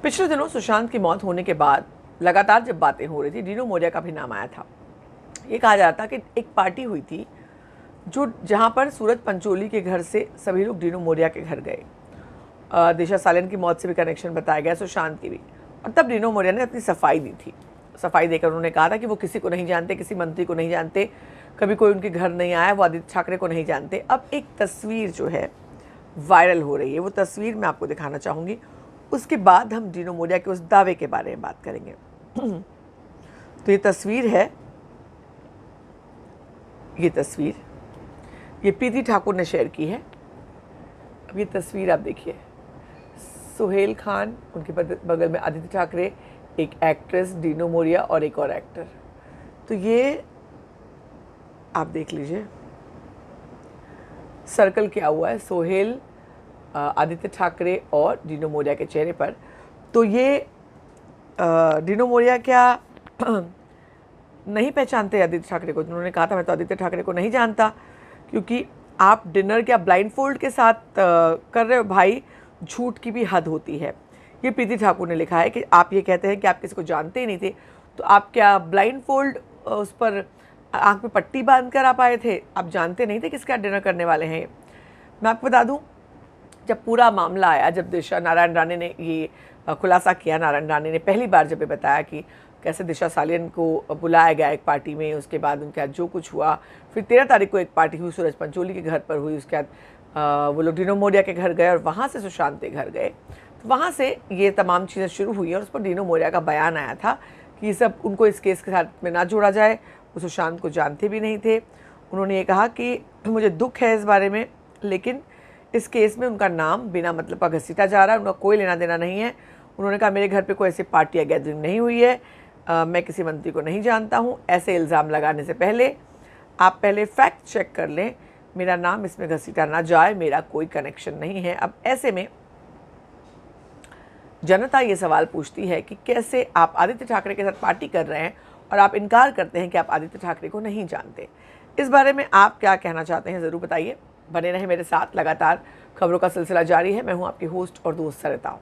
पिछले दिनों सुशांत की मौत होने के बाद लगातार जब बातें हो रही थी, डिनो मोरिया का भी नाम आया था। ये कहा जा रहा था कि एक पार्टी हुई थी जहां पर सूरज पंचोली के घर से सभी लोग डिनो मोरिया के घर गए। दिशा सालियन की मौत से भी कनेक्शन बताया गया, सुशांत की भी। और तब डिनो मोरिया ने अपनी सफाई दी थी। सफाई देकर उन्होंने कहा था कि वो किसी को नहीं जानते, किसी मंत्री को नहीं जानते, कभी कोई उनके घर नहीं आया, वो आदित्य ठाकरे को नहीं जानते। अब एक तस्वीर जो है वायरल हो रही है, वो तस्वीर मैं आपको दिखाना चाहूँगी। उसके बाद हम डिनो मोरिया के उस दावे के बारे में बात करेंगे। तो ये तस्वीर है, ये प्रीति ठाकुर ने शेयर की है। अब ये तस्वीर आप देखिए, सुहेल खान, उनके बगल में आदित्य ठाकरे, एक एक्ट्रेस डिनो मोरिया और एक और एक्टर। तो ये आप देख लीजिए, सर्कल किया हुआ है सोहेल, आदित्य ठाकरे और डिनो मोरिया के चेहरे पर। तो ये डिनो मोरिया क्या नहीं पहचानते आदित्य ठाकरे को? उन्होंने कहा था मैं तो आदित्य ठाकरे को नहीं जानता, क्योंकि आप डिनर क्या ब्लाइंड फोल्ड के साथ कर रहे हो भाई, झूठ की भी हद होती है। ये प्रीति ठाकुर ने लिखा है कि आप ये कहते हैं कि आप किसी को जानते ही नहीं थे, तो आप क्या ब्लाइंड फोल्ड उस पर आँख में पट्टी बांध कर आप आए थे? आप जानते नहीं थे किसके साथ डिनर करने वाले हैं? मैं आपको बता दूं, जब पूरा मामला आया, जब दिशा नारायण राणे ने ये खुलासा किया, नारायण राणे ने पहली बार जब ये बताया कि कैसे दिशा सालियन को बुलाया गया एक पार्टी में, उसके बाद उनके साथ जो कुछ हुआ, फिर 13 तारीख को एक पार्टी हुई सूरज पंचोली के घर पर हुई, उसके बाद वो लोग डिनो मोरिया के घर गए और वहाँ से सुशांत के घर गए। तो वहाँ से ये तमाम चीज़ें शुरू हुई और उस पर डिनो मोरिया का बयान आया था कि ये सब उनको इस केस के साथ में ना जोड़ा जाए, वो सुशांत को जानते भी नहीं थे। उन्होंने ये कहा कि मुझे दुख है इस बारे में, लेकिन इस केस में उनका नाम बिना मतलब का घसीटा जा रहा है, उनका कोई लेना देना नहीं है। उन्होंने कहा मेरे घर पे कोई ऐसी पार्टी या गैदरिंग नहीं हुई है, मैं किसी मंत्री को नहीं जानता हूँ। ऐसे इल्ज़ाम लगाने से पहले आप पहले फैक्ट चेक कर लें, मेरा नाम इसमें घसीटा ना जाए, मेरा कोई कनेक्शन नहीं है। अब ऐसे में जनता ये सवाल पूछती है कि कैसे आप आदित्य ठाकरे के साथ पार्टी कर रहे हैं और आप इनकार करते हैं कि आप आदित्य ठाकरे को नहीं जानते। इस बारे में आप क्या कहना चाहते हैं, ज़रूर बताइए। बने रहें मेरे साथ, लगातार खबरों का सिलसिला जारी है। मैं हूं आपकी होस्ट और दोस्त सरिता।